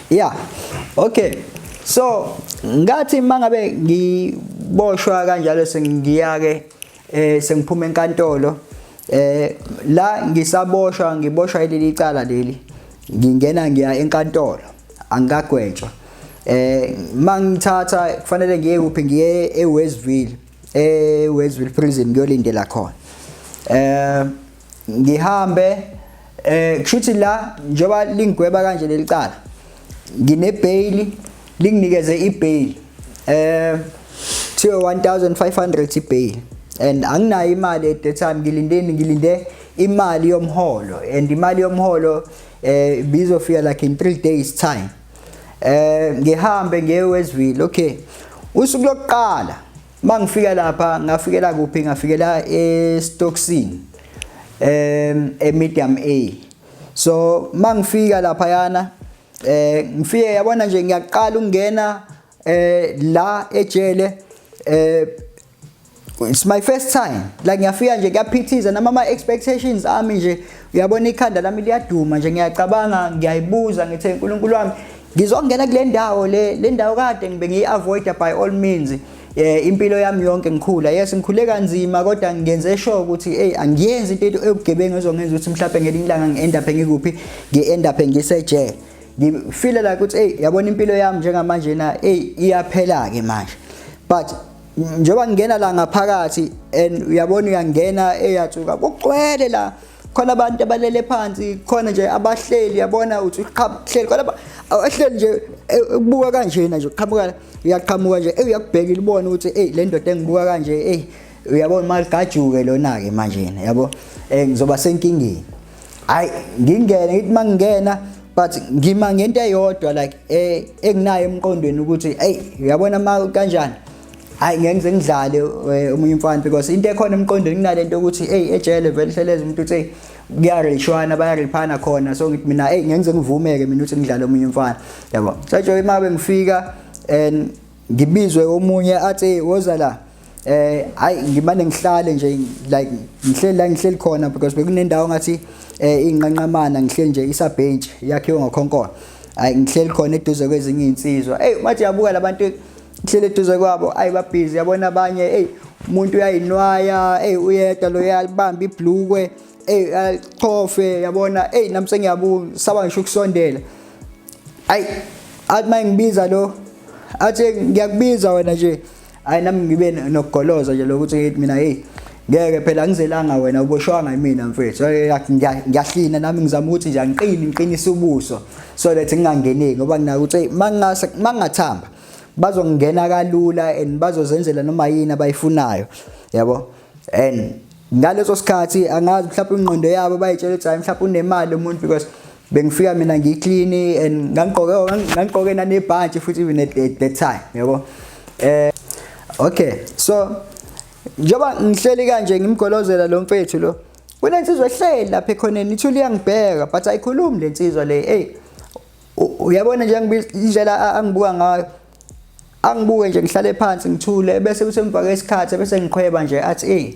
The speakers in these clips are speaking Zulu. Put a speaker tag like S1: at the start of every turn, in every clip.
S1: Yeah. Okay. So ngathi mangabe ngiboshwa kanjalo sengiyake sengiphuma enkantolo la ngiboshwa ileli icala leli ngingena ngiya enkantolo angikagwetshwa mangithatha kufanele ngiye kuphi ngiye eWestville prison ngiyolindela khona ngihambe kushuthi la njoba lingigweba kanje leli cala ngine bail linginikeze ibail kuthiwa 1500 ibail and anginayo imali at the time ngilinde imali yomholo and imali yomholo bizofika like in 3 days time ngihambe ngiye eWestville. Okay, usuku lokuqala mangifika lapha ngafikela kuphi ngafikela eStocksini medium A. So mangifika lapha yana ngifike yabona nje ngiyaqala ungena la ejele it's my first time like ngiyafika nje kuyaphithiza nama expectations ami nje uyabona ikhanda lami liyaduma nje ngiyacabanga ngiyayibuza ngithe uNkulunkulu wami ngizongena kule ndawo le ndawo kade ngibe ngiavoid by all means impilo yami yonke ngikhula yes ngikhule kanzima kodwa ngiyenze sure ukuthi hey angiyenzi into ebugebengu ezongenza ukuthi mhlawumbe ngelinye ilanga ngiend up ngikuphi ngiend up ngisejele ngifeel like ukuthi hey yabona impilo yami njengamanje na hey iyaphela ke manje but njoba ngena la ngaphakathi and uyabona uyangena eyathuka kucwele la khona abantu abalele phansi khona nje abahleli yabona uthi uhleli khona ahleli nje ukubuka kanje nje uqhamuka uyaqhamuka nje uyakubheka libona ukuthi hey le ndoda engibuka kanje hey uyabona maligajuke lona ke manje yabo ngizoba senkingeni hayi ngingena ngithi mangingena but ngima ngento eyodwa like enginayo emqondweni ukuthi hey uyabona ma kanjani hayi ngeke ngidlale omunye umfana because into ekhona emqondweni kunalento ukuthi hey ejele vele hleleza umuntu uthi kuyarishwana bayariphana khona so ngithi mina hey ngeke ngivumeke mina ukuthi ngidlale omunye umfana yabo so nje mabe ngifika and ngibizwe omunye athi woza la hayi ngimane ngihlale nje like ngihleli khona because bekunendawo ngathi inqanqamana ngihleli nje isabench yakhiwe ngokhonkolo hayi ngihleli khona eduze kwezinye insizwa hey mathi yabuka labantu ngihleli eduze kwabo ayi babhizi yabona abanye hey umuntu uyayinwaya hey uyeda lo yalibamba ibhlukwe hey aqhofe yabona hey nami sengiyabuka saba ngisho ukusondela ayi athi mangibiza lo athi ngiyakubiza wena nje hayi nami ngibe nokugoloza nje lokuthi ngithi mina hey ngeke phela ngizelanga wena uboshwanga yimina mfethu ngiyahlina nami ngizama ukuthi nje ngiqinise ubuso so that ngingangeneki ngoba ngina ukuthi mangathamba bazongena kalula and bazozenzela noma yini abayifunayo yabo and ngaleso sikhathi angazi mhlawumbe ingqondo yabo bayitshela ukuthi hayi mhlawumbe unemali umuntu because bengifika mina ngiclean and ngangqoke nanebhanti futhi even at that time yabo okay so njoba ngihleli kanje ngimgolozela lo mfethu lo kunensizwa ehleli lapha ekhoneni ithuli yangibheka but ayikhulumi lensizwa le hey uyabona nje indlela angibuka ngayo angibuke nje ngihlale phansi ngithule bese kuthi emva kwesikhathi bese ngiqhweba nje athi hey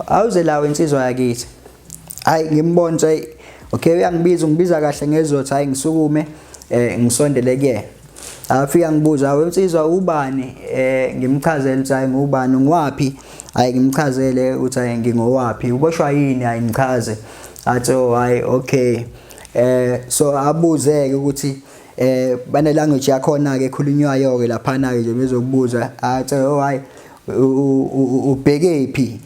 S1: awuze lawe insizwa yakithi hayi ngimbona nje okay uyangibiza kahle ngezothi hayi ngisukume ngisondele kuyena afika ngibuza awu insizwa ubani ngimchazela ukuthi hayi ngubani ngwapi hayi ngimchazele ukuthi hayi ngingowaphi uboshwa yini hayi ngichaze athi oh hayi okay so abuzeke ukuthi bane language yakhona ke ekhulunywayo ke lapha na ke nje bezokubuza athi oh hayi ubheke phi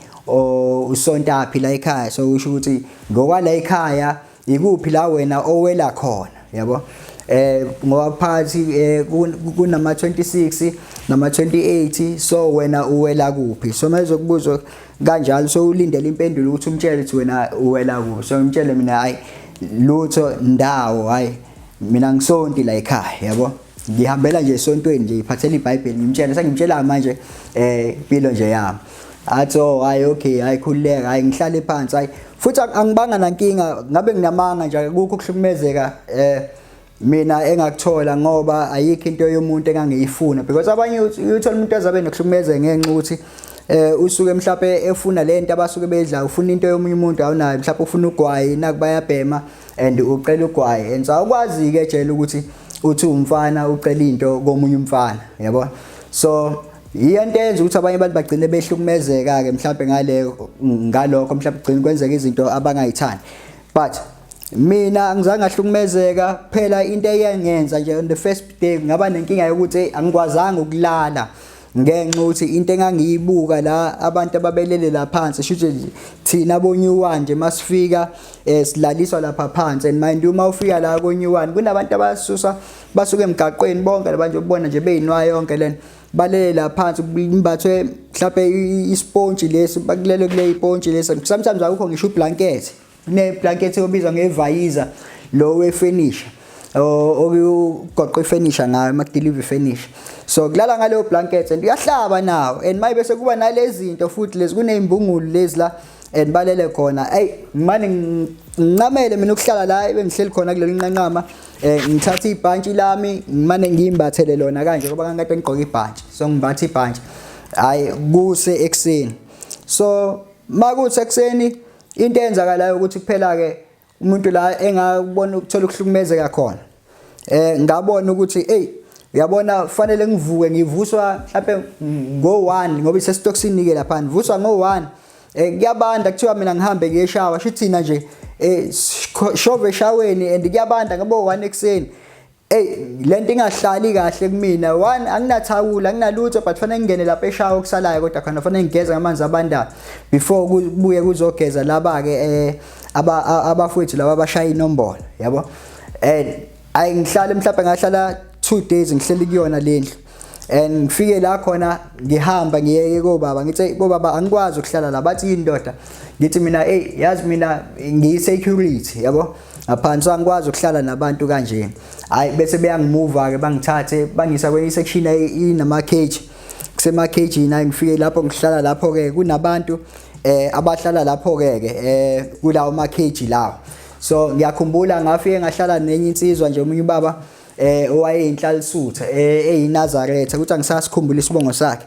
S1: usonta phi la ekhaya so usho ukuthi ngokwala ekhaya ikuphi la wena owela khona yabo ngoba phathi kunama 26 nama 28 so wena uwela kuphi so mayezokubuza kanjalo so ulindele impendulo ukuthi umtshele ukuthi wena uwela kuphi so umtshele mina hayi lutho ndawo hayi mina ngisonti la ekhaya yabo ngihambela nje esontweni nje iphathela iBhayibheli ngimtshela sengimtshela manje impilo nje yami athi oh hayi okay hayi khulileka hayi ngihlale phansi hayi futhi angibanga nankinga ngabe nginamanga nje ukukho ukuhlukumezeka mina engakuthola ngoba ayikho into yomuntu engangiyifuna because abanye uthola umuntu azabe nokuhlukumezeka ngenxa ukuthi usuke mhlawumbe efuna lento abasuke bedla ufuna into yomunye umuntu awunayo mhlawumbe ufuna ugwayi naku bayabhema and uqela ugwayi and awukwazi ke tshela ukuthi uthi umfana ucela into komunye umfana yabo. So into eyenza ukuthi abanye abantu bagcine behlukumezeka ke mhlawumbe ngalokho mhlawumbe kugcina kwenzeka izinto abangayithandi. But mina angizange ngahlukumezeka phela into eyengenza nje on the first day ngaba nenkinga yokuthi angikwazanga ukulala ngenxa ukuthi into engangiyibuka la abantu ababelele la phansi shuthi thina bonyuwa nje masifika silaliswa lapha phansi and mind uma ufika la konyuwani kunabantu abasusa basuke emgaqweni bonke labantu ubona nje beyinwa yonke lena balele la phansi imbathwe mhlawumbe isponge lesi bakulele kule isponge lesi sometimes akukho ngisho ublanket ne blanket obizwa ngevaiza lo wefurniture okugoqa ifurniture ngayo makudeliver furniture. So kulala ngalo blanket and uyahlaba nawo and maye bese kuba nalezi zinto futhi lezi kuneimbungulu lezi la and balele khona hey manje nginqamele mina ukuhlala la bengihleli khona kuleli nqanqama ngithatha ibhantshi lami ngimane ngimbathele lona kanje ngoba ngakade ngigqoka ibhantshi so ngimbatha ibhantshi hayi kuse ekseni. So makuthi ekseni into eyenzakalayo ukuthi kuphela ke umuntu la engabona ukuthola ukuhlukumezeka khona ngabona ukuthi hey uyabona kufanele ngivuke ngivuswa mhlawumbe ngo1 ngoba isesitoksini ke lapha ngivuswa ngo1 kuyabanda kuthiwa mina ngihambe ngiyeshawa shithi thina nje shove eshaweni and kuyabanda ngabo 1 ekseni lento ingahlali kahle kumina 1 anginathawula anginalutho but fanele ngingene lapha eshawa okusalayo kodwa khona fanele ngigeze ngamanzi abandayo before kubuye kuzogeza laba ke abafowethu laba abashaya inombolo yabo ngihlale mhlawumbe ngahlala 2 days ngihleli kuyona lendlu and ngifike la khona ngihamba ngiyeke kobaba ngithi kobaba angikwazi ukuhlala la bathi indoda ngithi mina yazi mina ngiyi-security yabo ngaphansi angikwazi ukuhlala nabantu kanje hayi bese beyangimove ke bangithathe bangisa kwenye section inama cage kusema cage yina ngifike lapho ngihlala lapho ke kunabantu abahlala lapho ke kulawo ma cage lawo. So ngiyakhumbula ngafike ngahlala nenye insizwa nje umunye ubaba owayeyinhlalisutha eyiNazaretha ukuthi angisasikhumbula isibongo sakhe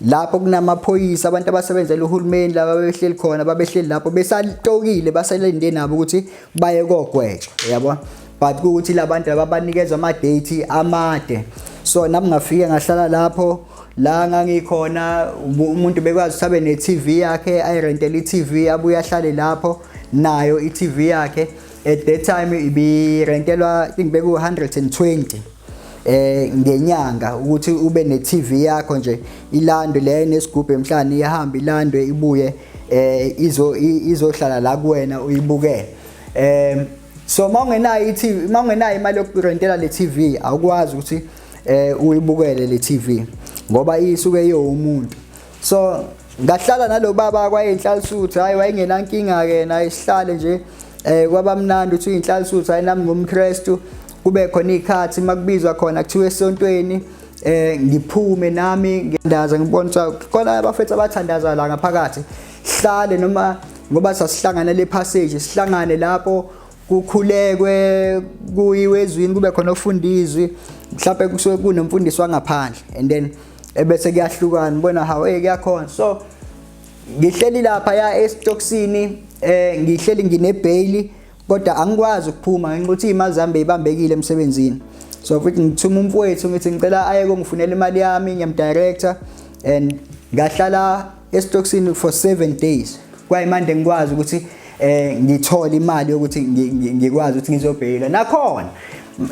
S1: lapho kunamaphoyisa abantu abasebenzela uhulumeni laba behleli khona babehleli lapho besaltokile basalinde nabo ukuthi baye kogwetshwa yabo but ukuthi labantu lababanikeza ama date amade. So nami ngafike ngahlala lapho la ngangikhona umuntu bekwazi uthabe ne TV yakhe ayirentela iTV abuya ahlale lapho nayo iTV yakhe at that time ibirentelwa ingibeku 120 ngenyanga ukuthi ube ne TV yakho nje ilandwe le nesigubhe emhlanje ihamba ilandwe ibuye izohlala la kuwena uyibukele. So mangenayo iTV mangenayo imali yokurentela le TV awukwazi ukuthi uyibukele le TV ngoba isuke yomuntu. So ngahlala nalo baba kwayinhlalisuthu hayi wayengenankinga ke na isihlale nje kwabamnandi uthi inhlalisuthu hayi nami ngumKristu kube khona ikhathi makubizwa khona kuthiwa esontweni ngiphume nami ngiyandaza ngibona khona abafethu abathandaza la ngaphakathi hlale noma ngoba sasihlangana le passage sihlangane lapho kukhulekwe kuyiwe ezwini kube khona ufundizwi mhlawumbe kusuke kunomfundisi wangaphandle and then ebese kuyahlukana ngibona hawe kuyakhona. So ngihleli lapha ya estoksini ngihleli ngine bail kodwa angikwazi ukuphuma ngenxa ukuthi imali zami beyibambekile emsebenzini. So futhi ngithuma umfowethu ngithi ngicela aye kongifunela imali yami ngiyamdirector and ngahlala estoksini for 7 days kwayimande ngikwazi ukuthi ngithola imali yokuthi ngikwazi ukuthi ngizobhayila nakhona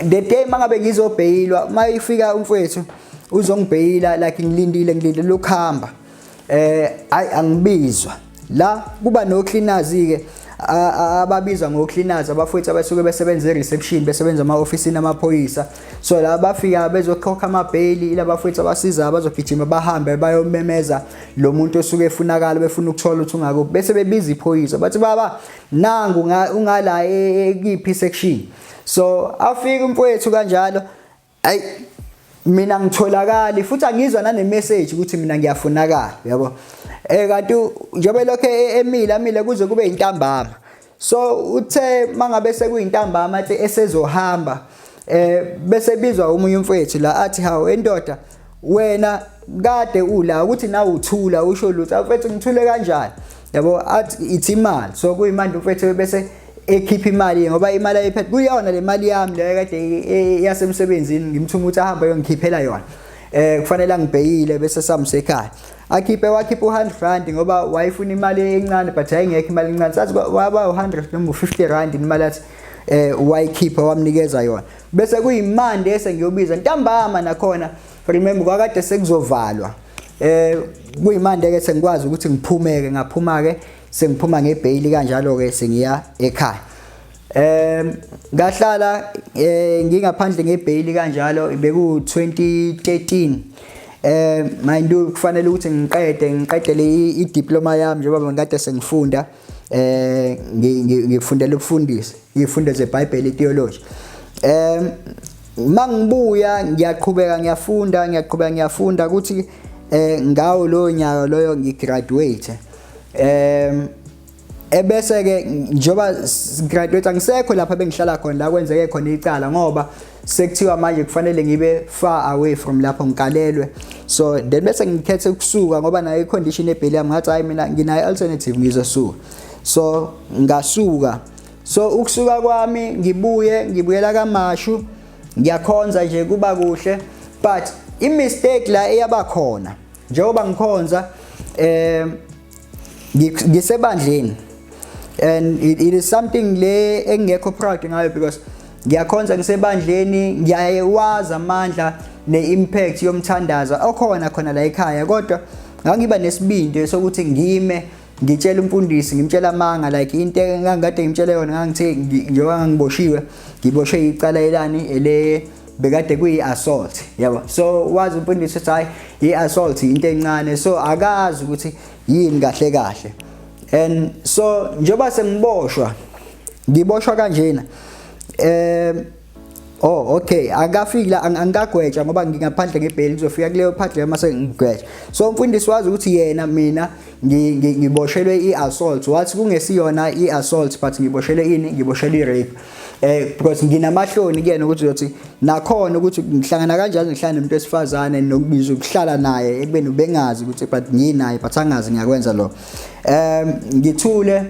S1: the day mangabe ngizobhayilwa mayifika umfowethu uzongibhayila like ngilindile ukuhamba angibizwa la kuba no cleaners ke ababizwa ngo cleaners abafowethu abasuke besebenza e-reception besebenza ama-ofisini amaphoyisa. So la bafika bezokhokha amabhayili labafowethu abasiza abazogijima bahambe bayomemeza lo muntu osuke efunakala befuna ukuthola ukuthi ungakho bese bebiza iphoyisa bathi baba nangu ungala ekiphi section. So afika umfowethu kanjalo ayi mina ngitholakala futhi angizwa nane message ukuthi mina ngiyafunakala yabo kanti njengoba lokho emile kuze kube intambama. So uthe mangabe sekuyintambama athi esezohamba bese bizwa umunye umfowethu la athi hawo endoda wena kade ula ukuthi nawe uthula usho lutho mfethu ngithule kanjani yabo athi ithi imali. So kuyimanje umfethu bese ekhipha imali ngoba imali ayiphethe kuyona le mali yami le kade yasemsebenzini ngimthuma ukuthi ahambe yongikhiphela yona kufanele angibhekile bese samse ekhaya wakhipha u100 ngoba wayifuna imali encane but ayingekho imali encane sathi waba u100 noma u50 imali athi wayikhipha wamnikeza yona bese kuyimandi esengiyobiza ntambama nakhona remember kwakade sekuzovalwa kuyimandi ke sengikwazi ukuthi ngiphumeke ngaphuma ke sengiphuma ngebail kanjalo ke sengiya ekhaya ngahlala ngingaphandle ngebail kanjalo beku 2013 mind kufanele ukuthi ngiqedele idiploma yami njengoba ngikade sengifunda ngifundela ukufundisa izifundo zeBhayibheli theology mangibuya ngiyaqhubeka ngiyafunda ukuthi ngawo lo nyaka loyo ngigraduate ebese ke njoba graduate angisekho lapha bengihlala khona la kwenzeke khona icala ngoba sekuthiwa manje kufanele ngibe far away from lapho ngikalelwe so then bese ngikhethe ukusuka ngoba nayo icondition eBhayibheli yami ngathi hayi mina nginayo alternative ngizosuka so ngasuka so ukusuka kwami ngibuyela kaMashu ngiyakhonza nje kuba kuhle but imistake la eyaba khona njengoba ngikhonza ngisebandleni and it is something le engekho proud ngayo because ngiyakhonza ngisebandleni ngiyayewaza amandla neimpact yomthandazo okhona la ekhaya kodwa ngangiba nesibindi sokuthi ngitshela umfundisi ngimtshela amanga like into engangade ngimtshele yona ngangithi njengoba ngiboshiwe ngiboshwe icala elani ele bekade kuyi-assault yabo so wazi umfundisi ukuthi hayi i-assault into encane so akazi ukuthi yini kahle and so njengoba ngiboshwa kanjena okay akafika angagwetshwa ngoba ngingaphandle ngebail ngizofika kuleyo part leyo mase ngigwetshwa so umfundisi wazi ukuthi yena mina ngiboshelwe i-assault wathi kungesiyona i-assault but ngiboshelwe i-rape because nginamahloni kuyena ukuthi uyothi nakhona ukuthi ngihlangana kanjani ngihlala nomuntu wesifazane nokubiza ukuhlala naye ekubeni ubengazi ukuthi but nginaye but angazi ngiyakwenza lo ngithule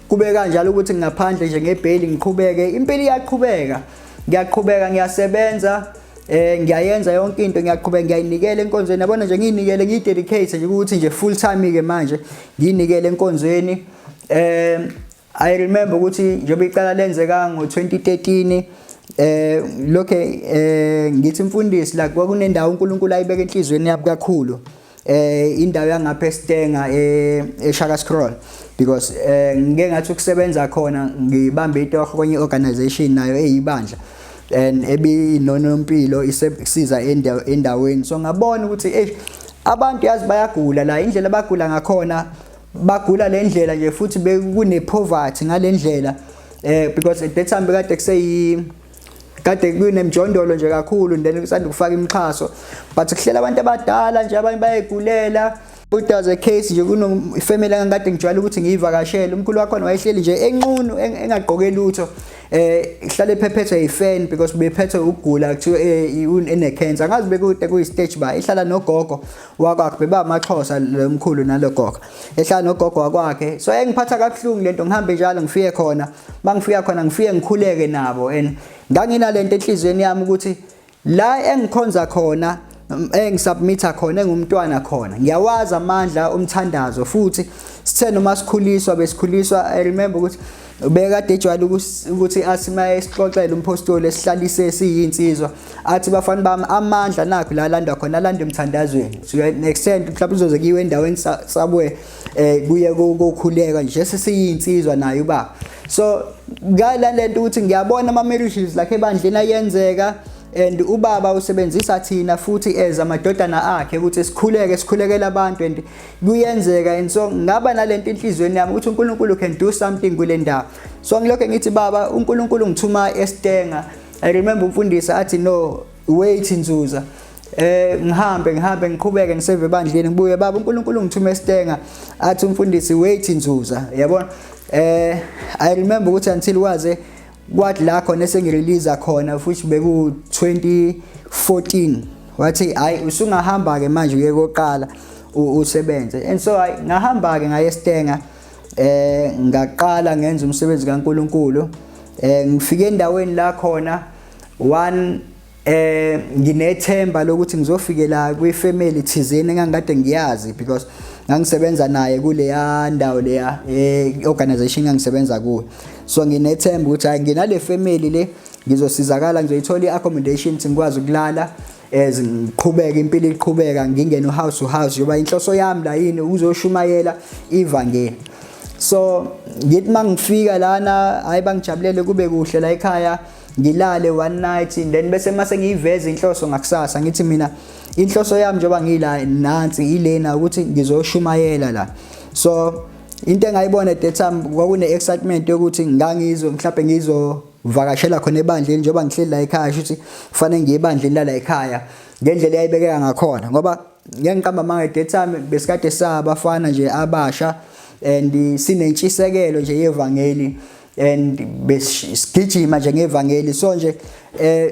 S1: kube kanjalo ukuthi ngaphandle nje ngebail ngiqhubeke impilo iyaqhubeka ngiyasebenza ngiyayenza yonke into ngiyaqhubeka ngiyayinikela enkonzweni yabona nje ngiyinikele ngidedicate nje ukuthi nje full time ke manje ngiyinikele enkonzweni I remember ukuthi njengoba iqala lenzeka ngo2013 ngithi mfundisi la kwakunendawo uNkulunkulu ayibeka enhlizweni yami kakhulu indawo yangapha eStenga eShaka Scroll because ngeke ngathi ukusebenza khona ngibambe itoho kwenye organization nayo eyibandla and ebinonompilo isiza endaweni so ngabona ukuthi abantu yazi bayagula la indlela bagula ngakhona bagula le ndlela nje futhi bekune poverty ngalendlela because at that time kade kunemjondolo nje kakhulu then kusanda kufaka imixhaso but kuhlela abantu abadala nje abanye bayigulela but as a case nje kuno family engakade ngijwayele ukuthi ngiyivakashele umkhulu wakhona wayehleli nje enqunu engagqoke lutho ihlale phephethwe ifan because bephethwe ukugula kuthiwa une cancer ngazi bekude kuyi stage ba ihlala nogogo wakwakhe beba amaXhosa lomkhulu nalogogo ehlala nogogo wakwakhe so engiphatha kabuhlungu lento ngihambe njalo ngifike khona mangifika khona ngifike ngikhuleke nabo and nganginalento enhlizweni yami ukuthi la engikhonza khona engisubmita khona engumntwana khona ngiyawazi amandla omthandazo futhi sithe noma sikhuliswa besikhuliswa I remember ukuthi bekade ejwayele ukuthi asima esixoxele umpostoli esihlalise siyinsizwa athi bafana bami amandla nakho la landwa khona landa emthandazweni so next time mhlawumbe uzoze kiwe endaweni sabuye kuye kokhuleka nje sesiyinsizwa naye ubaba so ngala lento ukuthi ngiyabona ama miracles lakhe ebandleni ayenzeka and ubaba usebenzisa thina futhi amadodana akhe ukuthi sikhulekela abantu and kuyenzeka and so ngaba nalento enhlizweni yami ukuthi uNkulunkulu can do something kule ndawo so ngilokho ngithi baba uNkulunkulu ngithuma eStenga I remember umfundisi athi no wait Nzuza ngihambe ngiqhubeke ngiseve ebandleni ngibuye baba uNkulunkulu ngithuma eStenga athi umfundisi wait Nzuza yabona I remember ukuthi until waze kwathi la khona esengirelease khona futhi beku 2014 wathi hayi usungahamba ke manje uye koqala usebenze and so ngahamba ke ngaye eStenga ngaqala ngenza umsebenzi kaNkuluNkulu. Ngifike endaweni la khona one nginethemba lokuthi ngizofikela kwifamily thizeni engangikade ngiyazi because ngangisebenza naye kule ndawo leya organization engangisebenza kuyo. So nginethemba ukuthi hayi nginale family le ngizosizakala, ngizoyithola iaccommodation ngikwazi ukulala ngiqhubeka impilo iqhubeka, ngingene house to house yoba inhloso yami la yini uzoshumayela ivangeli. So ngithi mangifika lana hayi bangijabulele kube kuhle la ekhaya, ngilale one night then bese mase ngiyiveza inhloso ngakusasa ngithi mina inhloso yami njoba ngila nansi ilena ukuthi ngizoshumayela la. So into engayibona at that time kwakune excitement yokuthi mhlawumbe ngizovakashela khona ebandleni njoba ngihleli la ekhaya, ukuthi kufanele ngiye ebandleni la ekhaya ngendlela eyayibekeka ngakhona, ngoba ngiyangiqamba manje at that time besikade sabafana nje abasha and sinentshisekelo nje yevangeli and besigijima nje ngevangeli. So nje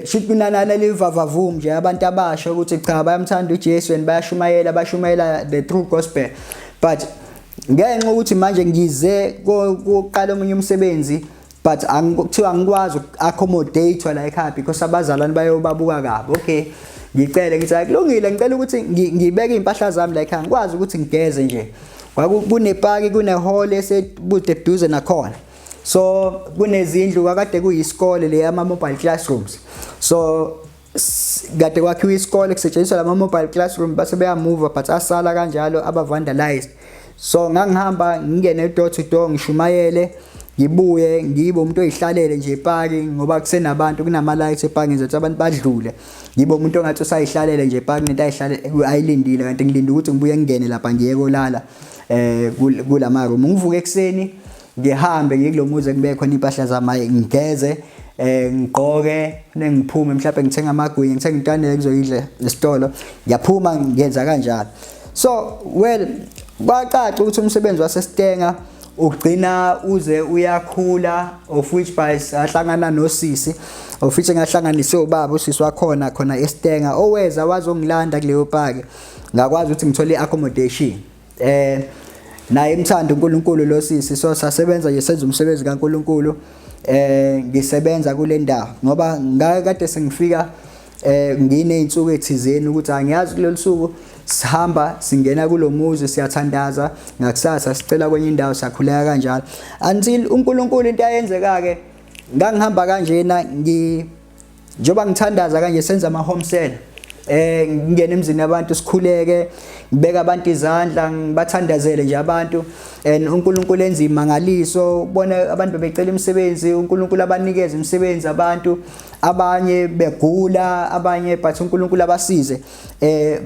S1: shithi kunanana livavavum nje abantu abasha ukuthi cha bayamthanda uJesu and bashumayela the true gospel. But ngenxa ukuthi manje ngize koqala omunye umsebenzi but kuthiwa ngikwazi accommodate la ekhaya because abazalwane bayobabuka kabi. Okay, ngicela ngithi akulungile, ngicela ukuthi ngibeke impahla zami la ekhaya ngikwazi ukuthi ngigeze nje. Kunepaki kunehall esebude eduze nakhona, so kunezindlu kakade kuyisikole le ama mobile classrooms. So kade kwakhiwa isikole kusetshenziswa la mobile classroom base beyamove but asala kanjalo aba vandalized. So ngangihamba ngingene door to door ngishumayele, ngibuye ngibe umuntu oyihlalele nje epaki ngoba kusenabantu kunama lights epaki ngizothi abantu badlule, ngibe umuntu ongathi usayihlalele nje epaki nento ayilindile kanti ngilinde ukuthi ngibuye ngene lapha ngiye kolala kulama room. Ngivuke ekseni ngihambe ngikulomuze kube khona impahla zami ngigeze ngigqoke nengiphume mhlawumbe ngithenga amagwinya ngithenga intandela kuzoyidla esitolo ngiyaphuma ngenza kanjalo. So well kwacaca ukuthi umsebenzi waseStenga ugcina uze uyakhula, of which by ahlangana nosisi of which ngahlanganise ubaba usisi wakhona khona eStenga oweza wazongilanda kuleyo paki, ngakwazi ukuthi ngithole accommodation. Naye imthanda uNkulunkulu lo sisi, so sasebenza nje senza umsebenzi kaNkulunkulu. Ngisebenza kule ndawo ngoba ngakade sengifika ngineyinsuku ethizeni ukuthi angiyazi kulolu suku sihamba singena kulomuzi siyathandaza ngakusasa sicela kwenye indawo siyakhuleka kanjalo until uNkulunkulu into ayenzeka ke ngangihamba kanjena njoba ngithandaza kanje senza ama home cell ngingena emzini abantu sikhuleke ngibeka abantu izandla ngibathandazele nje abantu and uNkulunkulu enza imangaliso ubona abantu becela imisebenzi uNkulunkulu abanikeza imisebenzi abantu abanye begula abanye but uNkulunkulu abasize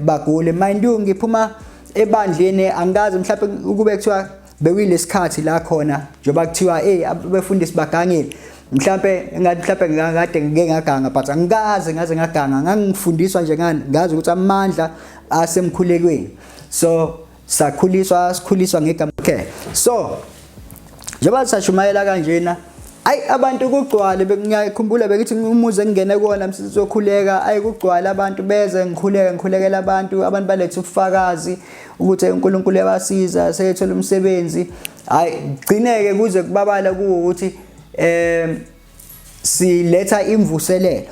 S1: bagule. Mind you ngiphuma ebandleni angazi mhlawumbe ukube kuthiwa bewilesikhathi la khona njoba kuthiwa abefundisi bagangile mhlawumbe ngakade ngeke ngaganga but angikaze ngaze ngaganga ngangifundiswa nje ngazi ukuthi amandla asemkhulekweni. So sikhuliswa ngegama lakhe. So njengoba sashumayela kanjena abantu kugcwale ngiyakhumbula bekithi umuze engene kuona msizokhuleka kugcwala abantu beze ngikhulekela abantu balethe ubufakazi ukuthi uNkulunkulu yabasiza seyethola umsebenzi. Gcineke kuze kubabala ukuthi siletha imvuselelo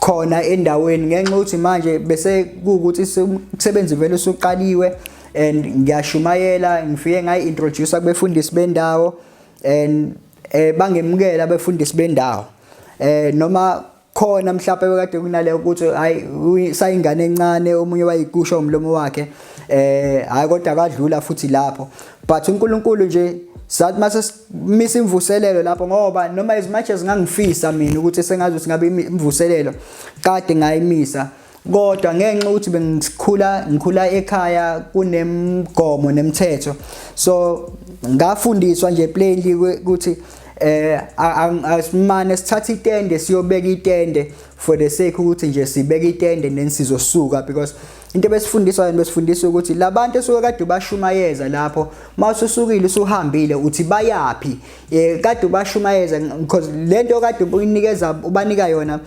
S1: khona endaweni ngenxa ukuthi manje bese kuukuthi umsebenzi vele usuqaliwe and ngiyashumayela ngifike ngayi-introduce kubefundisi bendawo and bangemukela abefundisi bendawo noma khona mhlawumbe bekade kunaleyo ukuthi hayi sayingane encane omunye wayikusha umlomo wakhe hayi kodwa akadlula futhi lapho but uNkulunkulu nje sathi mase misa imvuselelo lapho ngoba noma as much as ngangifisa mina ukuthi sengazi ukuthi ngabe imvuselelo kade ngayimisa kodwa ngenxa ukuthi ngikhula ekhaya kunemgomo nemithetho. So ngafundiswa nje plainly ukuthi asimane sithatha itende siyobeka itende for the sake ukuthi nje sibeka itende nesizosuka, because into besifundiswa ukuthi labantu esuke kade bashumayeza lapho mawususukile usuhambile uthi bayapi kade bashumayeza because lento kade uyinikeza ubanika yona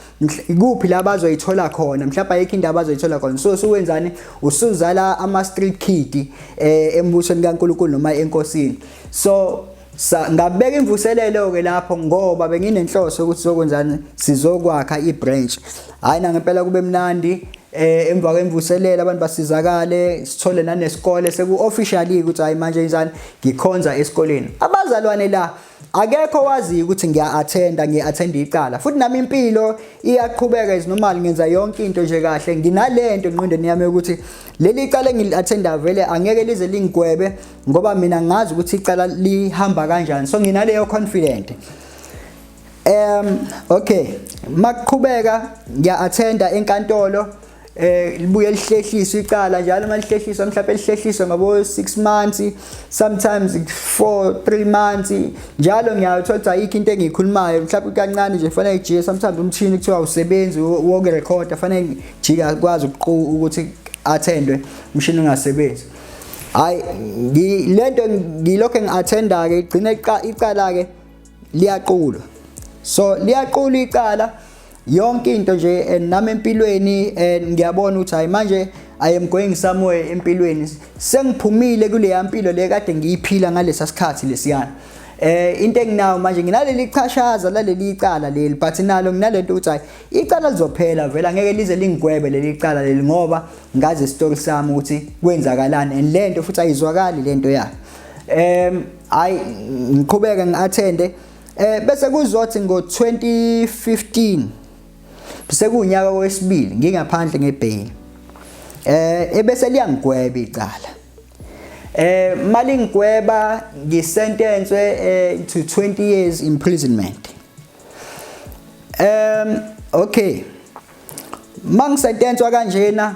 S1: kuphi la bazoyithola khona, mhlawumbe ayikho into abazoyithola khona. So uwenzani usuzala ama street kid embusweni kaNkulunkulu noma enkosini. So ngabeka imvuselelo ke lapho ngoba benginenhloso ukuthi sokwenzani sizokwakha ibranch. Hayi na ngempela kube mnandi emva kwemvuselelo abantu basizakale sithole nanesikole seku officially ukuthi hayi manje izani ngikhonza esikoleni. Abazalwane la akekho wazi ukuthi ngiya-attend icala, futhi nami impilo iyaqhubeka as normal, ngenza yonke into nje kahle. Nginalento engqondweni yami ukuthi leli icala engili-attenda vele angeke lize lingigwebe ngoba mina ngazi ukuthi icala lihamba kanjani, so nginaleyo confident. Okay, makuqhubeka ngiya-attenda enkantolo libuye lihlehliswe icala njalo malihlehliswa mhlawumbe lihlehliswa ngabo 6 months, sometimes 3 months, njalo ngiyathola ayikho into engiyikhulumayo mhlawumbe kancane nje fanele ijike, sometimes umchini kuthiwa awusebenzi woke recorder fanele jika kwazi ukuthi attendwe umshini ungasebenzi. Hayi lento ngilokho ngi-attenda ke igcina icala ke liyaqulwa, so liyaqulwa icala yonke into nje nami empilweni ngiyabona ukuthi hayi manje I am going somewhere empilweni, sengiphumile kule yampilo le kade ngiyiphila ngalesa sikhathi lesiyana. Into enginawo manje nginaleli ichashaza laleli icala leli, but nalo nginalento ukuthi hayi icala lizophela vela ngeke lize lingigwebe leli icala leli ngoba ngazi isitori sami ukuthi kwenzakalani and lento futhi ayizwakali lento yakhe. Hayi ngiqhubeka ngi-attende bese kuzothi ngo-2015 sekunyaka wesibili ngingaphandle ngebail ebese liyangigweba icala. Mali ngigweba ngisentenzwe to 20 years imprisonment. Okay, mangisentenzwa kanjena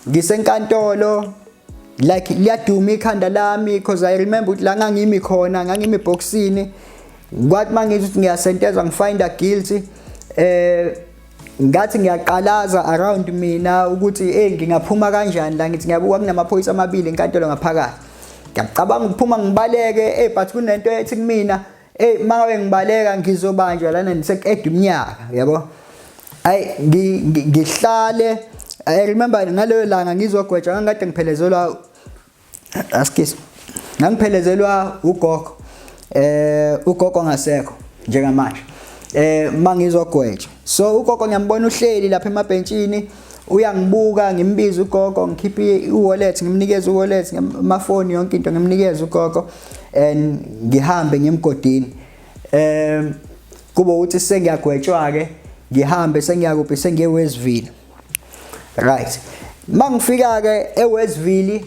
S1: ngisenkantolo like liyaduma ikhanda lami because I remember ukuthi la ngangimi khona ngangimi boxini kwathi mangithi ukuthi ngiyasentenzwa ngifind guilty ngathi ngiyaqalaza around mina ukuthi ngingaphuma kanjani la, ngithi ngiyabuka kunamaphoyisa amabili enkantolo ngaphakathi. Ngiyacabanga ukuphuma ngibaleke but kunento ethi kumina mangabe ngibaleka ngizobanjwa lana niseqeda umnyaka, yabo. Hayi ngihlale I remember ngaleyo langa ngizogwetshwa ngakade ngiphelezelwa ngangiphelezelwa ugogo ugogo ngasekho njengamanje mangizogwetshwa. So ugogo ngiyambona uhleli lapha emabhentshini uyangibuka, ngimbiza ugogo ngikhiphe i-wallet ngimnikeza i-wallet amafoni yonke into ngimnikeza ugogo and ngihambe ngimgodini. Kuba ukuthi sengiyagwetshwa ke ngihambe sengiyakuphi sengiye Westville. Right, mangifika ke eWestville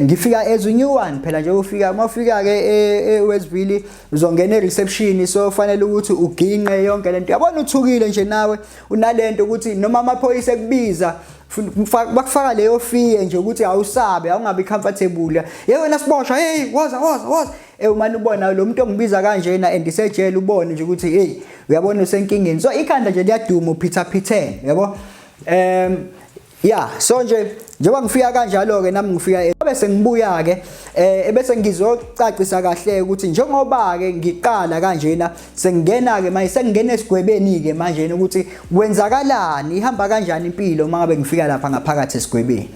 S1: ngifika eZunyuwan phela nje ufika mawufika ke eWestville uzongena ereception, so fanele ukuthi uginqe yonke lento. Yabona uthukile nje nawe unalento ukuthi noma amaphoyisa ekubiza bakufaka leyo fee nje ukuthi awusabe awungabi comfortable. Yena siboshwa woza umani ubona lo muntu ongibiza kanjena andisejele ubone nje ukuthi uyabona usenkingeni, so ikhanda nje liyaduma uPeter, yabo. Yeah, so nje njengoba ngifika kanjalo ke nami ngifika bese ngibuya ke ebese ngizocacisa kahle ukuthi njengoba ke ngiqala kanjena sengingena ke manje sengingena esigwebeni ke manje ukuthi kwenzakalani ihamba kanjani impilo mangabe ngifika lapha ngaphakathi esigwebeni.